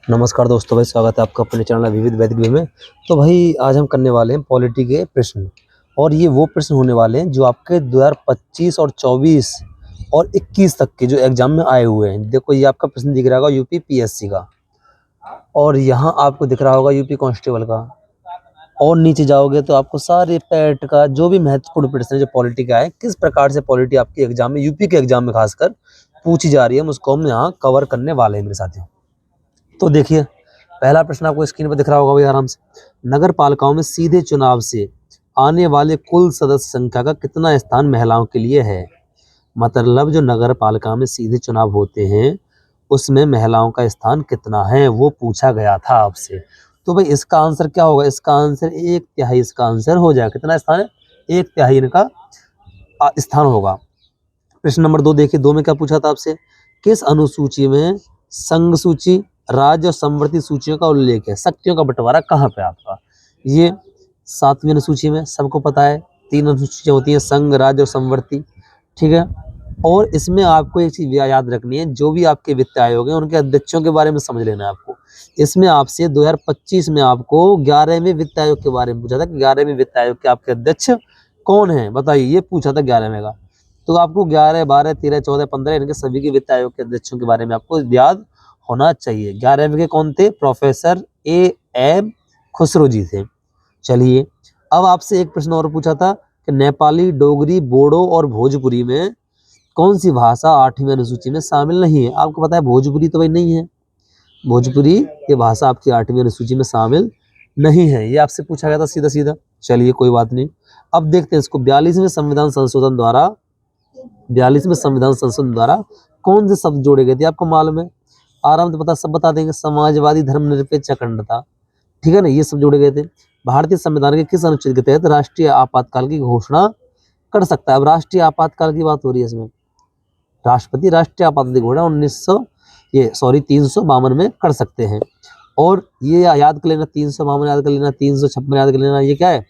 नमस्कार दोस्तों, भाई स्वागत है आपका अपने चैनल विविध वैदिक वे में। तो भाई आज हम करने वाले हैं पॉलिटी के प्रश्न, और ये वो प्रश्न होने वाले हैं जो आपके 2025 और 24 और 21 तक के जो एग्जाम में आए हुए हैं। देखो ये आपका प्रश्न दिख रहा होगा यूपी पीएससी का, और यहाँ आपको दिख रहा होगा यूपी कांस्टेबल का, और नीचे जाओगे तो आपको सारे पैट का जो भी महत्वपूर्ण प्रश्न है जो पॉलिटी का है, किस प्रकार से पॉलिटी आपके एग्जाम में, यूपी के एग्जाम में खासकर पूछी जा रही है, हम उसको हम यहाँ कवर करने वाले हैं मेरे साथियों। तो देखिए पहला प्रश्न आपको स्क्रीन पर दिख रहा होगा भाई आराम से। नगर पालिकाओं में सीधे चुनाव से आने वाले कुल सदस्य संख्या का कितना स्थान महिलाओं के लिए है? मतलब जो नगर पालिका में सीधे चुनाव होते हैं उसमें महिलाओं का स्थान कितना है, वो पूछा गया था आपसे। तो भाई इसका आंसर क्या होगा? इसका आंसर 1/3 इसका आंसर हो जाएगा। कितना स्थान है? 1/3 इनका स्थान होगा। प्रश्न नंबर 2 देखिए, 2 में क्या पूछा था आपसे? किस अनुसूची में संघ सूची, राज्य और समवर्ती सूचियों का उल्लेख है? शक्तियों का बंटवारा कहाँ पे आपका? ये 7वीं अनुसूची में, सबको पता है 3 अनुसूचियां होती हैं, संघ, राज्य और समवर्ती। ठीक है, और इसमें आपको एक चीज याद रखनी है, जो भी आपके वित्त आयोग हैं उनके अध्यक्षों के बारे में समझ लेना है आपको। इसमें आपसे 2025 में आपको 11वें वित्त आयोग के बारे में पूछा था कि 11वें वित्त आयोग के आपके अध्यक्ष कौन है, बताइए। ये पूछा था 11वें का। तो आपको 11, 12, 13, 14, 15 इनके सभी के वित्त आयोग के अध्यक्षों के बारे में आपको याद होना चाहिए। 11वें के कौन थे? Professor A.M. खुसरो जी थे। चलिए अब आपसे एक प्रश्न और पूछा था कि नेपाली, डोगरी, बोडो और भोजपुरी में कौन सी भाषा 8वीं अनुसूची में शामिल नहीं है? आपको पता है भोजपुरी तो भाई नहीं है, भोजपुरी ये भाषा आपकी 8वीं अनुसूची में शामिल नहीं है, ये आपसे पूछा गया था सीधा सीधा। चलिए कोई बात नहीं, अब देखते हैं इसको। 42वें संविधान संशोधन द्वारा कौन से शब्द जोड़े गए थे? आपको मालूम है, आराम से सब बता देंगे। समाजवादी, धर्मनिरपेक्ष, अखंडता, ठीक है ना, ये सब जोड़े गए थे। भारतीय संविधान के किस अनुच्छेद के तहत राष्ट्रीय आपातकाल की घोषणा कर सकता है? अब राष्ट्रीय आपातकाल की बात हो रही है, इसमें राष्ट्रपति राष्ट्रीय आपात की घोषणा 352 में कर सकते हैं। और ये याद कर लेना, 352 याद कर लेना, 356 याद कर लेना, ये क्या है?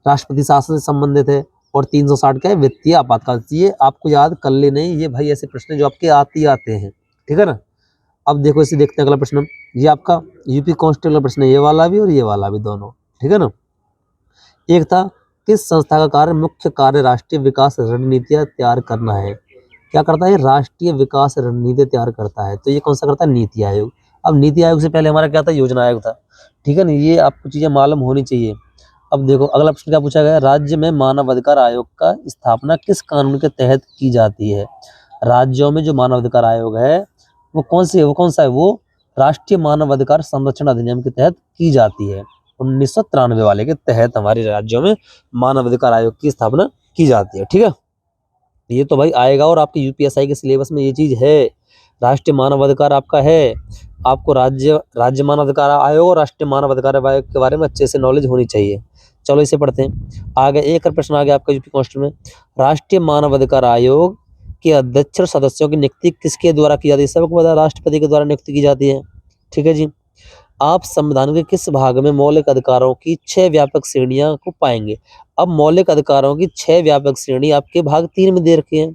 राष्ट्रपति शासन से संबंधित है। और 360 क्या है? वित्तीय आपातकाल। ये आपको याद कर लेने, ये भाई ऐसे प्रश्न जो आपके आते हैं, ठीक है ना। अब देखो इसे देखते हैं अगला प्रश्न। ये आपका यूपी कांस्टेबल का प्रश्न है, ये वाला भी और ये वाला भी, दोनों, ठीक है ना। एक था, किस संस्था का कार्य, मुख्य कार्य राष्ट्रीय विकास रणनीतियां तैयार करना है? क्या करता है? राष्ट्रीय विकास रणनीति तैयार करता है। तो ये कौन सा करता है? नीति आयोग। अब नीति आयोग से पहले हमारा क्या था? योजना आयोग था, ठीक है ना। ये आपको चीजें मालूम होनी चाहिए। अब देखो अगला प्रश्न क्या पूछा गया? राज्य में मानवाधिकार आयोग का स्थापना किस कानून के तहत की जाती है? राज्यों में जो मानवाधिकार आयोग है वो कौन सा है? वो राष्ट्रीय मानवाधिकार संरक्षण अधिनियम के तहत की जाती है। 1993 वाले के तहत हमारे राज्यों में मानवाधिकार आयोग की स्थापना की जाती है, ठीक है। ये तो भाई आएगा, और आपके यूपीएसआई के सिलेबस में ये चीज है। राष्ट्रीय मानवाधिकार आपका है, आपको राज्य मानवाधिकार आयोग और राष्ट्रीय मानवाधिकार आयोग के बारे में अच्छे से नॉलेज होनी चाहिए। चलो इसे पढ़ते हैं आगे। एक और प्रश्न आ गया आपका यूपी कांस्टेबल में। राष्ट्रीय मानवाधिकार आयोग के अध्यक्ष और सदस्यों की नियुक्ति किसके द्वारा की जाती है? सबको पता है राष्ट्रपति के द्वारा नियुक्ति की जाती है, ठीक है जी। आप संविधान के किस भाग में मौलिक अधिकारों की 6 व्यापक श्रेणियां को पाएंगे? अब मौलिक अधिकारों की 6 व्यापक श्रेणी आपके भाग 3 में दे रखी है,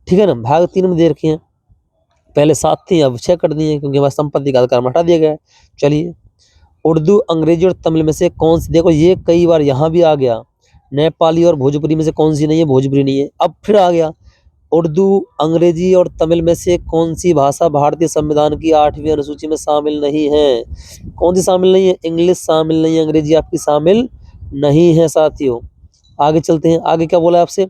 ठीक है ना। भाग 3 में दे रखी है, पहले 7 थी अब 6 कर दी है, क्योंकि हमारा संपत्ति का अधिकार हटा दिया गया है। चलिए, उर्दू, अंग्रेजी और तमिल में से कौन सी, देखो ये कई बार यहाँ भी आ गया। नेपाली और भोजपुरी में से कौन सी नहीं है? भोजपुरी नहीं है। अब फिर आ गया, उर्दू, अंग्रेजी और तमिल में से कौन सी भाषा भारतीय संविधान की 8वीं अनुसूची में शामिल नहीं है? कौन सी शामिल नहीं है? इंग्लिश शामिल नहीं है, अंग्रेजी आपकी शामिल नहीं है साथियों। आगे चलते हैं, आगे क्या बोला आपसे?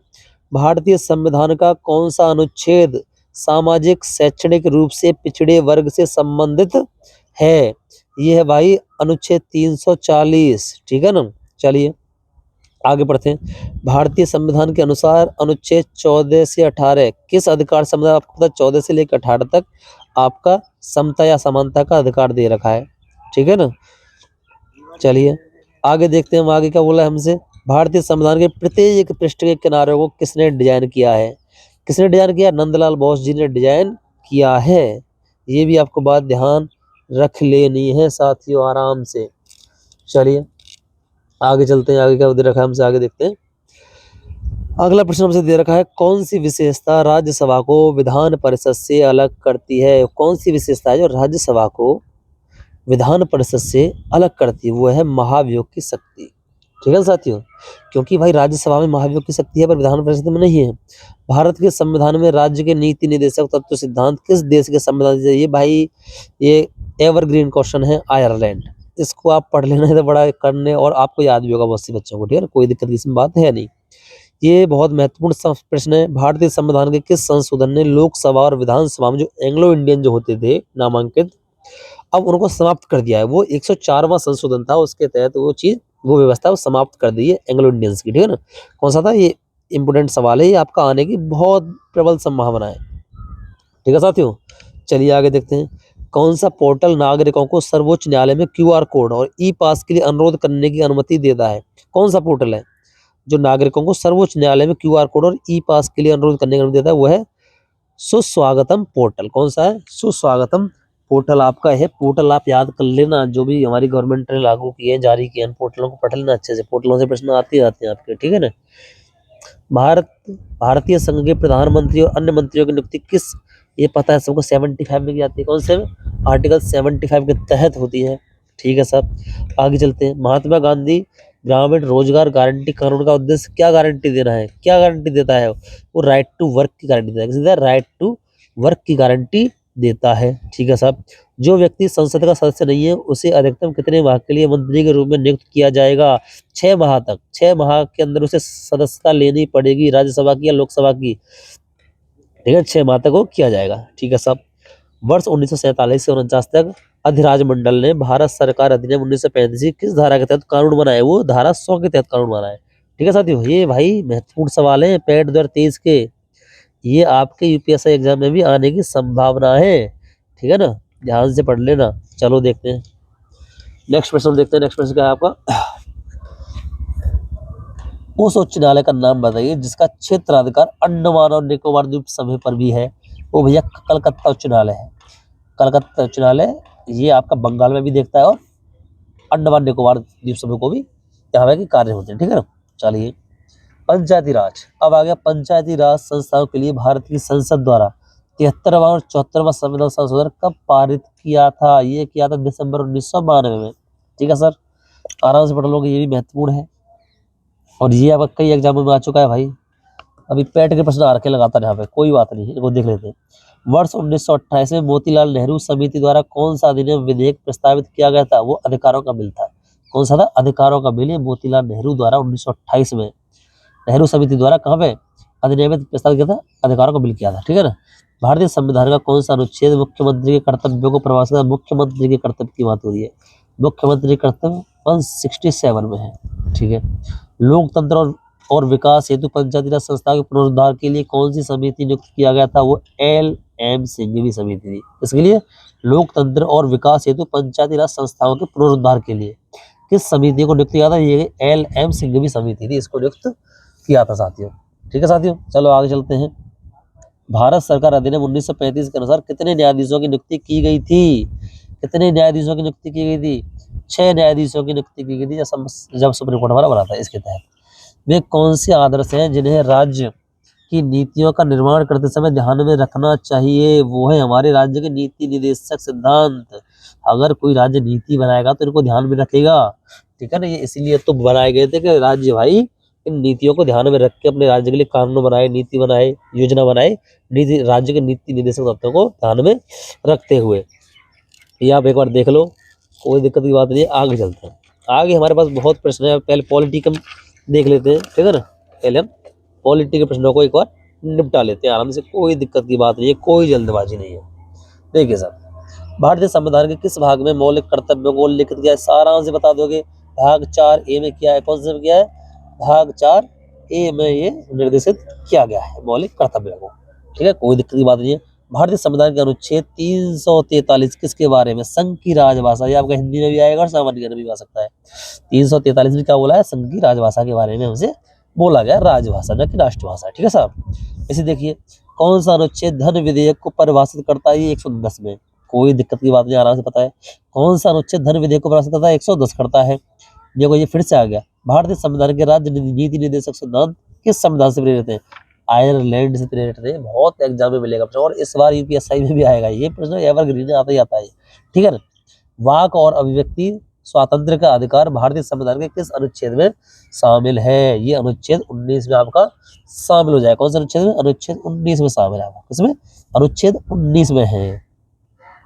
भारतीय संविधान का कौन सा अनुच्छेद सामाजिक शैक्षणिक रूप से पिछड़े वर्ग से संबंधित है? ये है भाई अनुच्छेद 340, ठीक है ना। चलिए आगे बढ़ते हैं। भारतीय संविधान के अनुसार अनुच्छेद 14 से 18 किस अधिकार संविधान, आपको पता 14 से लेकर 18 तक आपका समता या समानता का अधिकार दे रखा है, ठीक है ना। चलिए आगे देखते हैं हम, आगे क्या बोला है हमसे। भारतीय संविधान के प्रत्येक पृष्ठ के किनारों को किसने डिजाइन किया है? किसने डिजाइन किया? नंदलाल बोस जी ने डिजाइन किया है। ये भी आपको बात ध्यान रख लेनी है साथियों, आराम से। चलिए आगे चलते हैं, आगे क्या दे रखा है हमसे, आगे देखते हैं। अगला प्रश्न हमसे दे रखा है, कौन सी विशेषता राज्यसभा को विधान परिषद से अलग करती है? कौन सी विशेषता है जो राज्यसभा को विधान परिषद से अलग करती है वो है महाभियोग की शक्ति। ठीक है साथियों, क्योंकि भाई राज्यसभा में महाभियोग की शक्ति है पर विधान परिषद में नहीं है। भारत के संविधान में राज्य के नीति निर्देशक तत्व सिद्धांत किस देश के संविधान से, ये भाई ये एवरग्रीन क्वेश्चन है, आयरलैंड। इसको आप पढ़ लेना है तो बड़ा करने और आपको याद भी होगा बहुत सी बच्चों को, ठीक है ना, कोई दिक्कत की इसमें बात है नहीं। ये बहुत महत्वपूर्ण प्रश्न है। भारतीय संविधान के किस संशोधन ने लोकसभा और विधानसभा में जो एंग्लो इंडियन जो होते थे नामांकित, अब उनको समाप्त कर दिया है। वो 104वां संशोधन था, उसके तहत वो व्यवस्था वो समाप्त कर दी है एंग्लो इंडियंस की, ठीक है ना। कौन सा था ये, इंपोर्टेंट सवाल है ये, आपका आने की बहुत प्रबल संभावना है। ठीक है साथियों, चलिए आगे देखते हैं। कौन सा पोर्टल नागरिकों को सर्वोच्च न्यायालय में QR कोड और ई पास के लिए अनुरोध करने की अनुमति देता है? कौन सा पोर्टल है जो नागरिकों को सर्वोच्च न्यायालय में QR कोड और ई पास के लिए अनुरोध करने की अनुमति देता है? वो है सुस्वागतम पोर्टल। कौन सा है? सुस्वागतम पोर्टल आपका है। पोर्टल आप याद कर लेना, जो भी हमारी गवर्नमेंट ने लागू किए हैं, जारी किए हैं, पोर्टलों को पढ़ लेना अच्छे से, पोर्टलों से प्रश्न आते आते हैं आपके, ठीक है ना। भारतीय संघ के प्रधानमंत्री और अन्य मंत्रियों की नियुक्ति किस, ये पता है सबको, 75 में की जाती है। कौन से में? आर्टिकल 75 के तहत होती है। ठीक है साहब, आगे चलते हैं। महात्मा गांधी ग्रामीण रोजगार गारंटी कानून का उद्देश्य क्या गारंटी देना है, क्या गारंटी देता है? वो राइट टू वर्क की गारंटी देता है। राइट टू वर्क की गारंटी देता है। ठीक है साहब, जो व्यक्ति संसद का सदस्य नहीं है उसे अधिकतम कितने माह के लिए मंत्री के रूप में नियुक्त किया जाएगा? 6 माह तक। 6 माह के अंदर उसे सदस्यता लेनी पड़ेगी, राज्यसभा की या लोकसभा की। ठीक है, 6 माह तक वो किया जाएगा। ठीक है साहब, वर्ष 1947 से 49 तक अधिराज्य ने भारत सरकार अधिनियम 1935 किस धारा के तहत कानून बनाए? वो धारा 100 के तहत कानून बनाए। ठीक है साथियों, ये भाई महत्वपूर्ण सवाल है पैट 2023 के, ये आपके यूपीएससी एग्जाम में भी आने की संभावना है। ठीक है ना, ध्यान से पढ़ लेना। चलो देखते हैं नेक्स्ट प्रश्न, देखते हैं नेक्स्ट प्रश्न क्या है आपका। उस उच्च न्यायालय का नाम बताइए जिसका क्षेत्राधिकार अंडमान और निकोबार द्वीप समूह पर भी है। वो भैया कलकत्ता उच्च न्यायालय है। कलकत्ता उच्च न्यायालय ये आपका बंगाल में भी देखता है और अंडमान निकोबार द्वीप समूह को भी यहाँ पे कार्य होते हैं। ठीक है ना, चलिए पंचायती राज, अब आ गया पंचायती राज संस्थाओं के लिए भारत की संसद द्वारा 73वां और 74वां संविधान संशोधन कब पारित किया था? ये किया था दिसंबर 1992 में। ठीक है सर, आराम से पढ़ लोगे, ये भी महत्वपूर्ण है और ये अब कई एग्जामों में आ चुका है भाई। अभी पैट के प्रश्न आ रखे लगातार यहाँ पे, कोई बात नहीं, इनको देख लेते हैं। वर्ष 1928 में मोतीलाल नेहरू समिति द्वारा कौन सा अधिनियम विधेयक प्रस्तावित किया गया था? वो अधिकारों का बिल था। कौन सा था? अधिकारों का बिल। मोतीलाल नेहरू द्वारा 1928 में नेहरू समिति द्वारा कहाँ पे अधिनियम प्रस्तावित किया था? अधिकारों का बिल किया था। ठीक है ना। भारतीय संविधान का कौन सा अनुच्छेद मुख्यमंत्री के कर्तव्यों को प्रभावित करता है? मुख्यमंत्री के कर्तव्य की बात हो रही है, मुख्यमंत्री कर्तव्य 167 में है। ठीक है, लोकतंत्र और विकास हेतु पंचायती राज संस्था के पुनरुद्धार के लिए कौन सी समिति नियुक्त किया गया था? वो LM सिंघवी समिति थी। इसके लिए लोकतंत्र और विकास हेतु पंचायती राज संस्थाओं के पुनरुद्धार के लिए किस समिति को नियुक्त किया था? ये LM सिंघवी समिति थी, इसको नियुक्त किया था साथियों। ठीक है साथियों, चलो आगे चलते हैं। भारत सरकार अधिनियम 1935 के अनुसार कितने न्यायाधीशों की नियुक्ति की गई थी? कितने न्यायाधीशों की नियुक्ति की गई थी? 6 न्यायाधीशों की नियुक्ति की गई थी जब सुप्रीम कोर्ट हमारा बना था। इसके तहत वे कौन से आदर्श हैं जिन्हें राज्य की नीतियों का निर्माण करते समय ध्यान में रखना चाहिए? वो है हमारे राज्य के नीति निर्देशक सिद्धांत। अगर कोई राज्य नीति बनाएगा तो इनको ध्यान में रखेगा। ठीक है ना, ये इसलिए तो बनाए गए थे कि राज्य भाई इन नीतियों को ध्यान में रख के अपने राज्य के लिए कानून बनाए, नीति बनाए, योजना बनाए, नीति राज्य के नीति निर्देशक तत्वों को ध्यान में रखते हुए। ये आप एक बार देख लो, कोई दिक्कत की बात नहीं है। आगे चलते हैं, आगे हमारे पास बहुत प्रश्न है। पहले पॉलिटी का देख लेते हैं। ठीक है ना, पहले हम पॉलिटी के प्रश्नों को एक बार निपटा लेते हैं आराम से, कोई दिक्कत की बात नहीं है, कोई जल्दबाजी नहीं है। देखिए साहब, भारतीय संविधान के किस भाग में मौलिक कर्तव्यों को लिखित किया है? सारांश से बता दोगे। भाग 4A में किया है। कौन से में किया है? भाग 4A में ये निर्देशित किया गया है मौलिक कर्तव्यों को। ठीक है, कोई दिक्कत की बात नहीं है। भारतीय संविधान के अनुच्छेद 343 किसके बारे में? संघ की राजभाषा। ये आपका हिंदी में भी आएगा और सामान्य में भी आ सकता है। 343 में क्या बोला है? संघ की राजभाषा के बारे में हमसे बोला गया, राजभाषा न कि राष्ट्रभाषा। ठीक है साहब, इसे देखिए, कौन सा अनुच्छेद धन विधेयक को परिभाषित करता है? 110 में। कोई दिक्कत की बात नहीं, आराम से पता है। कौन सा अनुच्छेद धन विधेयक को परिभाषित करता है? 110 करता है। देखो ये फिर से आ गया। भारतीय संविधान के राज्य नीति निर्देशक सिद्धांत किस संविधान से प्रेरित है? आयरलैंड से प्रेरित है। बहुत एग्जाम में मिलेगा प्रश्न और इस बार यूपीएससी में भी आएगा ये प्रश्न, एवरग्रीन आता ही आता है। ठीक है ना, वाक और अभिव्यक्ति स्वातंत्र का अधिकार भारतीय संविधान के किस अनुच्छेद में शामिल है? ये अनुच्छेद 19 में आपका शामिल हो जाएगा। कौन सा अनुच्छेद में? अनुच्छेद 19 में शामिल है। किसमें? अनुच्छेद 19 में है,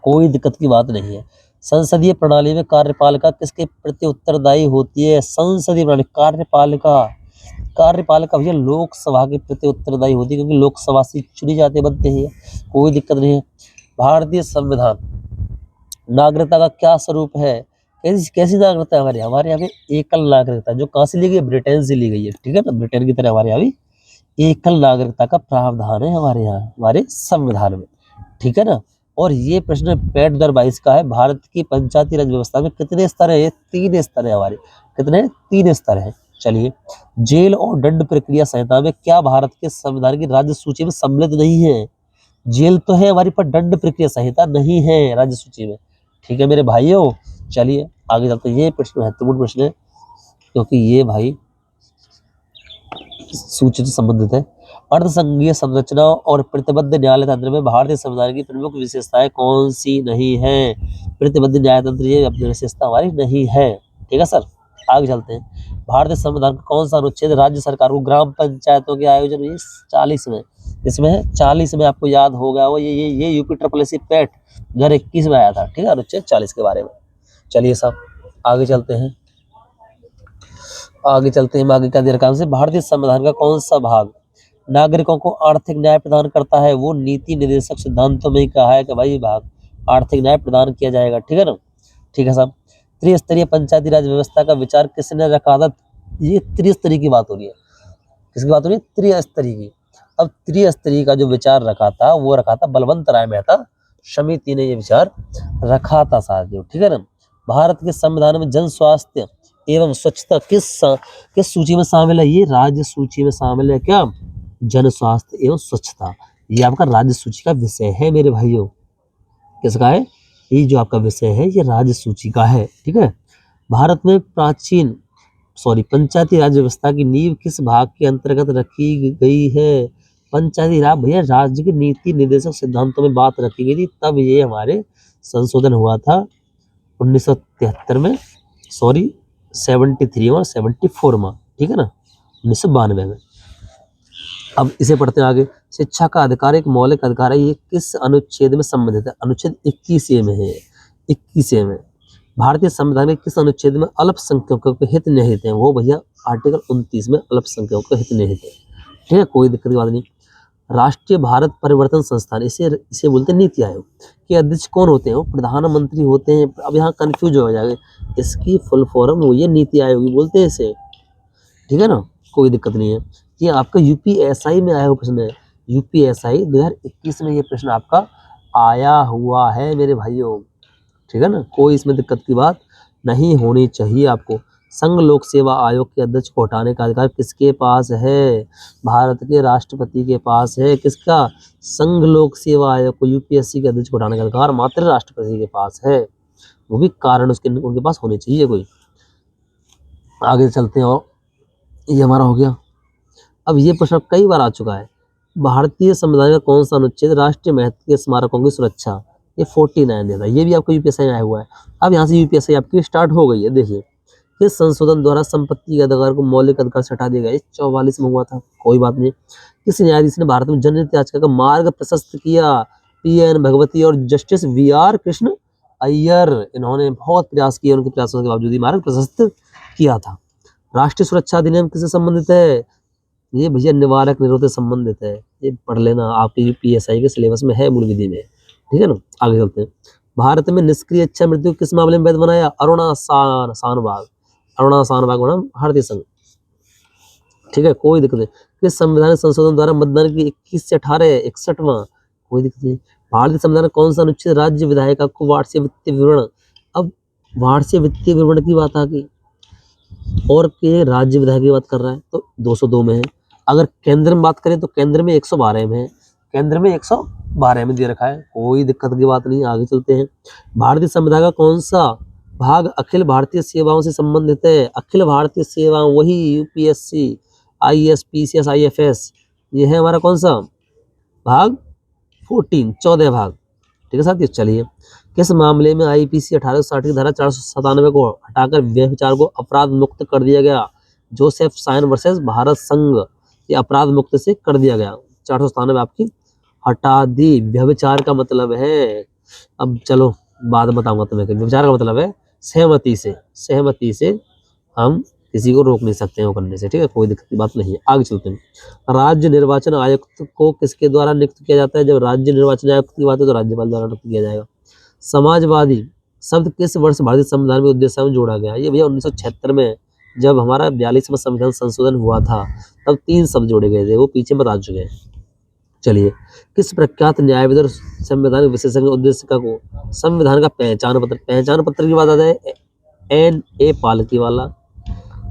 कोई दिक्कत की बात नहीं है। संसदीय प्रणाली में कार्यपालिका किसके प्रति उत्तरदायी होती है? संसदीय प्रणाली कार्यपालिका भैया लोकसभा के प्रति उत्तरदायी होती है, क्योंकि लोकसभा से चुनी जाते बनते हैं, कोई दिक्कत नहीं है। भारतीय संविधान नागरिकता का क्या स्वरूप है? कैसी नागरिकता है हमारे यहाँ पे? एकल नागरिकता, जो कहाँ से ली गई है? ब्रिटेन से ली गई है, ठीक है ना। ब्रिटेन की तरह हमारे यहाँ भी एकल नागरिकता का प्रावधान है हमारे यहाँ, हमारे संविधान में, ठीक है ना। और ये प्रश्न पैट 2022 का है। भारत की पंचायती राज व्यवस्था में कितने स्तर है? 3 स्तर है हमारे। कितने? 3 स्तर है। चलिए, जेल और दंड प्रक्रिया संहिता में क्या भारत के संविधान की राज्य सूची में सम्मिलित नहीं है? जेल तो है हमारी, पर दंड प्रक्रिया संहिता नहीं है राज्य सूची में, ठीक है मेरे भाइयों। चलिए आगे चलते हैं। ये प्रश्न महत्वपूर्ण प्रश्न है, क्योंकि ये भाई सूची से संबंधित है। अर्धसंघीय संरचना और प्रतिबद्ध न्यायालय तंत्र में भारतीय संविधान की प्रमुख विशेषताएं कौन सी नहीं है? प्रतिबद्ध न्याय तंत्र ये अपनी विशेषता हमारी नहीं है, ठीक है सर। आगे चलते हैं। भारतीय संविधान का कौन सा अनुच्छेद राज्य सरकार को ग्राम पंचायतों के आयोजन? ये 40 में, इसमें है 40 में, आपको याद होगा वो ये यूपी ट्रिपल पैट 2021 में आया था, ठीक है, अनुच्छेद 40 के बारे में। चलिए साहब आगे चलते हैं। आगे क्या दे रखा है? भारतीय संविधान का कौन सा भाग नागरिकों को आर्थिक न्याय प्रदान करता है? वो नीति निर्देशक सिद्धांतों में ही कहा है कि भाई भाग आर्थिक न्याय प्रदान किया जाएगा, ठीक है ना। ठीक है साहब। त्रिस्तरीय पंचायती राज व्यवस्था का विचार किसने रखा था? ये त्रिस्तरीय की बात हो रही है। किसकी बात हो रही है? त्रिस्तरीय की। अब त्रिस्तरीय का जो विचार रखा था वो रखा था बलवंत राय मेहता समिति ने ये विचार रखा था साथियों, ठीक है ना। भारत के संविधान में जन स्वास्थ्य एवं स्वच्छता किस सूची में शामिल है? ये राज्य सूची में शामिल है। क्या? जन स्वास्थ्य एवं स्वच्छता, ये आपका राज्य सूची का विषय है मेरे भाइयों। किसका है? ये जो आपका विषय है ये राज्य सूची का है, ठीक है। भारत में पंचायती राज व्यवस्था की नींव किस भाग के अंतर्गत रखी गई है? पंचायती राज भैया राज्य के नीति निर्देशक सिद्धांतों में बात रखी गई थी, तब ये हमारे संशोधन हुआ था 1973 में, 73 और 74 में, ठीक है ना, 1992 में। अब इसे पढ़ते हैं आगे। शिक्षा का अधिकार एक मौलिक अधिकार है, ये किस अनुच्छेद में संबंधित है? अनुच्छेद 21 में है। 21 में। भारतीय संविधान के किस अनुच्छेद में अल्पसंख्यकों के हित निहित है? वो भैया आर्टिकल 29 में अल्पसंख्यकों के हित निहित है, ठीक है, कोई दिक्कत की बात नहीं। राष्ट्रीय भारत परिवर्तन संस्थान, इसे बोलते हैं नीति आयोग के अध्यक्ष कौन होते हैं? वो प्रधानमंत्री होते हैं। अब यहाँ कंफ्यूज हो जाएगा, इसकी फुल फॉर्म वो ये नीति आयोग ही बोलते हैं इसे, ठीक है ना, कोई दिक्कत नहीं है। ये आपका यूपीएसआई में आया हुआ प्रश्न है। यूपीएसआई 2021 में ये प्रश्न आपका आया हुआ है मेरे भाइयों, ठीक है ना, कोई इसमें दिक्कत की बात नहीं होनी चाहिए आपको। संघ लोक सेवा आयोग के अध्यक्ष को हटाने का अधिकार किसके पास है? भारत के राष्ट्रपति के पास है। किसका? संघ लोक सेवा आयोग को, यूपीएससी के अध्यक्ष को हटाने का अधिकार मात्र राष्ट्रपति के पास है, वो भी कारण उनके पास होने चाहिए कोई। आगे चलते हैं, और ये हमारा हो गया। अब ये प्रश्न कई बार आ चुका है। भारतीय संविधान का कौन सा अनुच्छेद राष्ट्रीय महत्व के स्मारकों की सुरक्षा? ये 49 देता है, ये भी आपको यूपीएससी में आया हुआ है। अब यहाँ से यूपीएससी आपकी स्टार्ट हो गई है। देखिए, किस संशोधन द्वारा संपत्ति के अधिकार को मौलिक अधिकार से हटा दिया गया? 44 में हुआ था, कोई बात नहीं। किस न्यायाधीश ने भारत में जनहित याचिका का मार्ग प्रशस्त किया? पीएन भगवती और जस्टिस वीआर कृष्ण अय्यर, इन्होंने बहुत प्रयास किए, उनके प्रयासों के बावजूद मार्ग प्रशस्त किया था। राष्ट्रीय सुरक्षा अधिनियम किससे संबंधित है? ये भैया निवारक निरोध से संबंधित है, ये पढ़ लेना, आपके यूपीएसआई के सिलेबस में है, मूल विधि में, ठीक है ना। आगे चलते हैं। भारत में निष्क्रिय इच्छा मृत्यु किस मामले में वैध बनाया? अरुणा शानबाग बना भारतीय संघ, ठीक है, कोई दिक्कत नहीं। किस संविधान संशोधन द्वारा मतदान की 21 से 18 61वां, कोई दिक्कत नहीं। भारतीय संविधान कौन सा अनुच्छेद राज्य विधायिका को वार्षिक वित्तीय विवरण? अब वार्षिक वित्तीय विवरण की बात आ गई और के राज्य विधायक की बात कर रहा है तो 202 में है। अगर केंद्र में बात करें तो केंद्र में 112 में है, केंद्र में 112 में दे रखा है, कोई दिक्कत की बात नहीं। आगे चलते हैं। भारतीय संविधान का कौन सा भाग अखिल भारतीय सेवाओं से संबंधित है? अखिल भारतीय सेवाओं, वही यूपीएससी, आईएएस, पीसीएस, आईएफएस, ये है हमारा कौन सा भाग? 14 भाग, ठीक है साथियों। चलिए, किस मामले में आईपीसी 1860 की धारा 497 को हटाकर व्यभिचार को अपराध मुक्त कर दिया गया? जोसेफ साइन वर्सेस भारत संघ, ये अपराध मुक्त से कर दिया गया। 497 आपकी हटा दी। व्यभिचार का मतलब है, अब चलो बाद में बताऊंगा तुम्हें कि व्यभिचार का मतलब है सहमति से हम किसी को रोक नहीं सकते हैं वो करने से, ठीक है, कोई दिक्कत की बात नहीं है। आगे चलते हैं। राज्य निर्वाचन आयुक्त को किसके द्वारा नियुक्त किया जाता है? जब राज्य निर्वाचन आयुक्त की बात है तो राज्यपाल द्वारा नियुक्त किया जाएगा। समाजवादी शब्द किस वर्ष भारतीय संविधान में उद्देश्य में जोड़ा गया? ये भैया 1976 में जब हमारा 42वां संविधान संशोधन हुआ था तब 3 शब्द जोड़े गए थे, वो पीछे बता चुके हैं। चलिए, किस प्रख्यात न्यायविद और संवैधानिक विशेषज्ञ उद्देशिका को संविधान का पहचान पत्र की बात आ जाए N.A. पालकी वाला,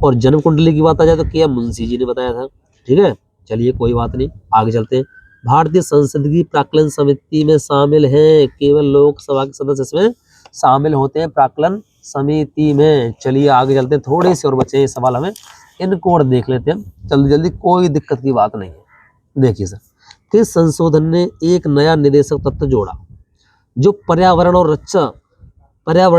और जन्म कुंडली की बात आ जाए तो के.एम. मुंशी जी ने बताया था, ठीक है। चलिए कोई बात नहीं, आगे चलते हैं। भारतीय संसद की प्राक्कलन समिति में शामिल हैं, केवल लोकसभा के सदस्य इसमें शामिल होते हैं प्राक्कलन समिति में। चलिए आगे चलते हैं, थोड़े से और बचे हैं सवाल, हमें इनको और देख लेते हैं जल्दी जल्दी, कोई दिक्कत की बात नहीं है। देखिए सर, किस संशोधन ने एक नया निदेशक तत्व जोड़ा जो पर्यावरण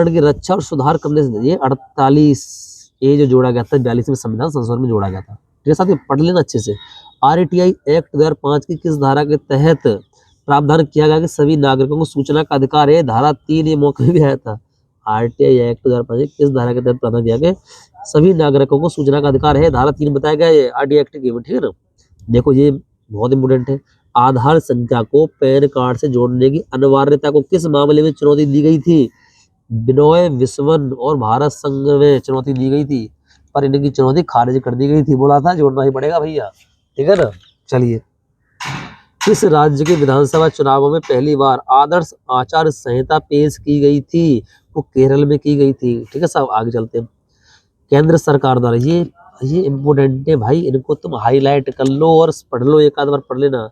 की रक्षा और सुधार करने से, ये 48 ये जो जोड़ा गया था 42वें संविधान संशोधन में जोड़ा गया था। ठीक है साथियों, पढ़ लेना अच्छे से। RTI एक्ट 2005 की किस धारा के तहत प्रावधान किया गया कि सभी नागरिकों को सूचना का अधिकार है? धारा 3 ये मौके भी आया था। RTI एक्ट 2005 की किस धारा के तहत प्रावधान किया गया सभी नागरिकों को सूचना का अधिकार है? धारा 3 बताया गया है RTI एक्ट की, ठीक है ना। देखो ये बहुत इंपोर्टेंट है। आधार संख्या को पैन कार्ड से जोड़ने की अनिवार्यता को किस मामले में चुनौती दी गई थी? बिनोय विश्वन और भारत संघ में चुनौती दी गई थी, पर इनकी चुनौती खारिज कर दी गई थी। बोला था जोड़ना ही पड़ेगा भैया, ठीक है ना। चलिए, किस राज्य के विधानसभा चुनावों में पहली बार आदर्श आचार संहिता पेश की गई थी? वो केरल में की गई थी, ठीक है साहब। आगे चलते हैं। केंद्र सरकार द्वारा, ये इम्पोर्टेंट है भाई, इनको तुम हाईलाइट कर लो और पढ़ लो, एक आध बार पढ़ लेना।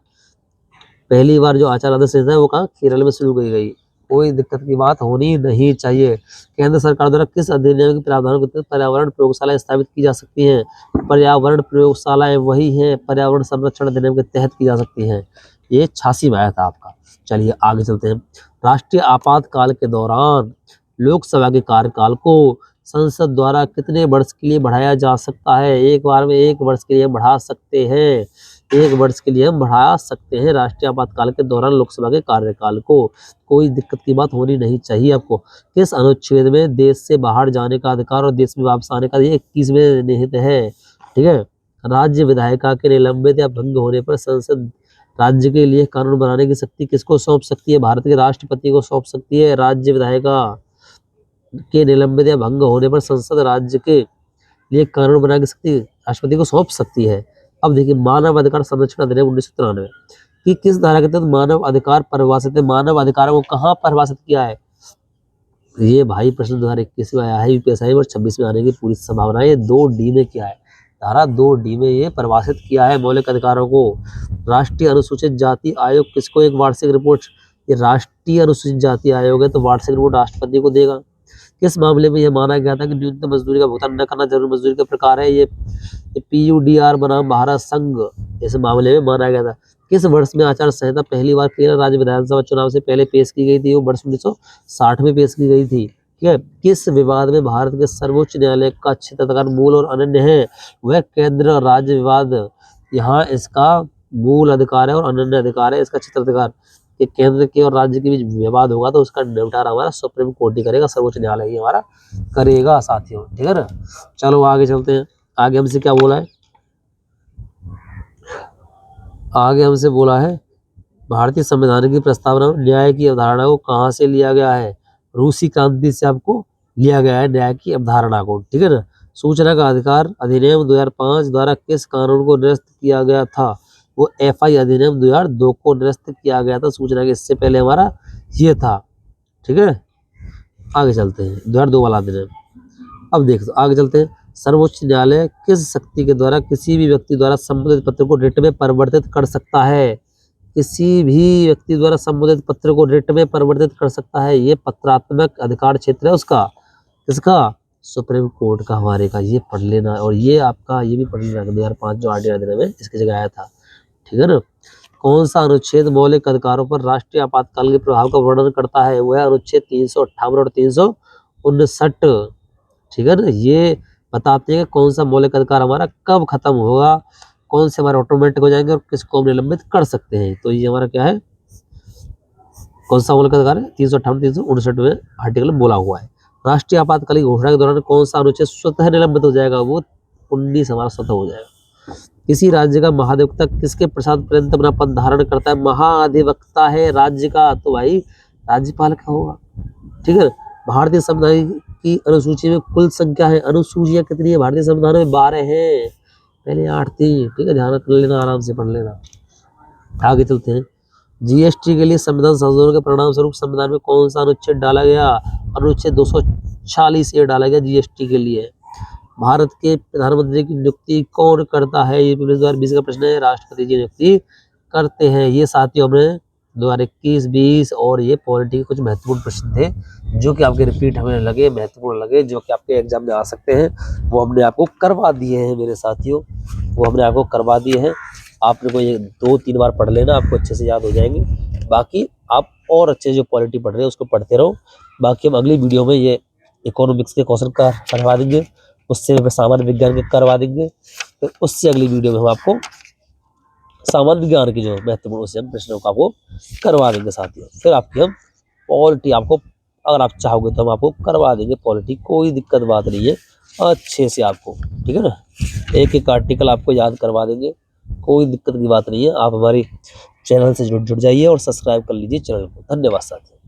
पहली बार जो आचार आदर्श संहिता है वो कहाँ? केरल में शुरू की गई। कोई दिक्कत की बात होनी नहीं चाहिए। केंद्र सरकार द्वारा किस अधिनियम के प्रावधानों के तहत पर्यावरण प्रयोगशालाएं स्थापित की जा सकती हैं? पर्यावरण प्रयोगशालाएं वही हैं पर्यावरण संरक्षण अधिनियम के तहत की जा सकती हैं। ये 86 में आया था आपका। चलिए आगे चलते हैं। राष्ट्रीय आपातकाल के दौरान लोकसभा के कार्यकाल को संसद द्वारा कितने वर्ष के लिए बढ़ाया जा सकता है? एक बार में 1 वर्ष के लिए बढ़ा सकते हैं, 1 वर्ष के लिए हम बढ़ा सकते हैं राष्ट्रीय आपातकाल के दौरान लोकसभा के कार्यकाल को। कोई दिक्कत की बात होनी नहीं चाहिए आपको। किस अनुच्छेद में देश से बाहर जाने का अधिकार और देश में वापस आने का, ये 21वें निहित है, ठीक है। राज्य विधायिका के निलंबित या भंग होने पर संसद राज्य के लिए कानून बनाने की शक्ति किसको सौंप सकती है? भारत के राष्ट्रपति को सौंप सकती है। राज्य विधायिका के निलंबित या भंग होने पर संसद राज्य के लिए कानून बना की शक्ति राष्ट्रपति को सौंप सकती है। अब देखिए, मानव अधिकार संरक्षण अधिनियम 1993 की किस धारा के तहत मानव अधिकार परिभाषित है? मानव अधिकारों को कहाँ परिभाषित किया है? ये भाई प्रश्न 2021 में आया है UPSI और 26 में आने की पूरी संभावना है। ये 2D में किया है, धारा 2D में ये परिभाषित किया है मौलिक अधिकारों को। राष्ट्रीय अनुसूचित जाति आयोग किसको एक वार्षिक रिपोर्ट, ये राष्ट्रीय अनुसूचित जाति आयोग है तो वार्षिक रिपोर्ट राष्ट्रपति को देगा। किस मामले में यह माना गया था कि न्यूनतम मजदूरी का भुगतान न करना जरूरी मजदूरी का प्रकार है? ये PUDR बनाम भारत संघ, इस मामले में माना गया था। किस वर्ष में आचार संहिता पहली बार केरल राज्य विधानसभा चुनाव से पहले पेश की गई थी? वो वर्ष 1960 में पेश की गई थी, ठीक है। किस विवाद में भारत के सर्वोच्च न्यायालय का क्षेत्राधिकार मूल और अनन्य है? वह केंद्र और राज्य विवाद, यहाँ इसका मूल अधिकार है और अनन्य अधिकार है इसका क्षेत्राधिकार। कि केंद्र के और राज्य के बीच विवाद होगा तो उसका निपटारा हमारा सुप्रीम कोर्ट ही करेगा, सर्वोच्च न्यायालय ही हमारा करेगा साथियों, ठीक है ना। चलो आगे चलते हैं। आगे हमसे क्या बोला है? आगे हमसे बोला है भारतीय संविधान की प्रस्तावना में न्याय की अवधारणा को कहाँ से लिया गया है? रूसी क्रांति से आपको लिया गया है न्याय की अवधारणा को, ठीक है ना। सूचना का अधिकार अधिनियम 2005 द्वारा किस कानून को निरस्त किया गया था? वो FI अधिनियम 2002 को निरस्त किया गया था सूचना के, इससे पहले हमारा ये था, ठीक है। आगे चलते हैं, 2002 वाला अधिनियम। अब देख आगे चलते हैं। सर्वोच्च न्यायालय किस शक्ति के द्वारा किसी भी व्यक्ति द्वारा संबोधित पत्र को रिट में परिवर्तित कर सकता है? किसी भी व्यक्ति द्वारा संबोधित पत्र को रिट में परिवर्तित कर सकता है। ये पत्रात्मक अधिकार क्षेत्र है उसका, किसका? सुप्रीम कोर्ट का, हमारे का। ये पढ़ लेना, और ये आपका ये भी पढ़ लेना 2005 जो RTI अधिनियम है इसकी जगह आया था, ठीक है ना। कौन सा अनुच्छेद मौलिक अधिकारों पर राष्ट्रीय आपातकाल के प्रभाव का वर्णन करता है? वो है अनुच्छेद 358 और 359। ठीक है ना, ये बताते हैं कि कौन सा मौलिक अधिकार हमारा कब खत्म होगा, कौन से हमारे ऑटोमेटिक हो जाएंगे और किसको हम निलंबित कर सकते हैं। तो ये हमारा क्या है, कौन सा मौलिक अधिकार है? 358 359 में आर्टिकल बोला हुआ है। राष्ट्रीय आपातकालीन घोषणा के दौरान कौन सा अनुच्छेद स्वतः निलंबित हो जाएगा? वो 19 हमारा स्वतः हो जाएगा। किसी राज्य का महाधिवक्ता किसके प्रसाद पर्यंत अपना पद धारण करता है? महाधिवक्ता है राज्य का, तो भाई राज्यपाल का होगा। ठीक है, भारतीय संविधान की अनुसूची में कुल संख्या है, अनुसूचियां कितनी है भारतीय संविधान में? 12 है, पहले 8 थी। ठीक है, ध्यान कर लेना, आराम से पढ़ लेना। आगे चलते हैं। जीएसटी के लिए संविधान संशोधन के परिणाम स्वरूप संविधान में कौन सा अनुच्छेद डाला गया? अनुच्छेद 240 ए डाला गया जीएसटी के लिए। भारत के प्रधानमंत्री की नियुक्ति कौन करता है? ये 2020 का प्रश्न है। राष्ट्रपति जी नियुक्ति करते हैं। ये साथियों हमने 2021, 20 और ये पॉलिटी के कुछ महत्वपूर्ण प्रश्न थे जो कि आपके रिपीट हमें लगे, महत्वपूर्ण लगे, जो कि आपके एग्जाम में आ सकते हैं, वो हमने आपको करवा दिए हैं मेरे साथियों, वो हमने आपको करवा दिए हैं। आपने को ये 2-3 बार पढ़ लेना, आपको अच्छे से याद हो जाएंगे। बाकी आप और अच्छे जो पॉलिटी पढ़ रहे हैं उसको पढ़ते रहो। बाकी हम अगली वीडियो में ये इकोनॉमिक्स के क्वेश्चन का करवा देंगे, उससे सामान्य विज्ञान के करवा देंगे, फिर उससे अगली वीडियो में हम आपको सामान्य विज्ञान की जो महत्वपूर्ण उससे हम प्रश्नों का आपको करवा देंगे साथियों। फिर आपकी हम पॉलिटी आपको, अगर आप चाहोगे तो हम आपको करवा देंगे पॉलिटी, कोई दिक्कत बात नहीं है, अच्छे से आपको। ठीक है ना, एक एक आर्टिकल आपको याद करवा देंगे, कोई दिक्कत की बात नहीं है। आप हमारी चैनल से जुड़ जाइए और सब्सक्राइब कर लीजिए चैनल को। धन्यवाद साथियों।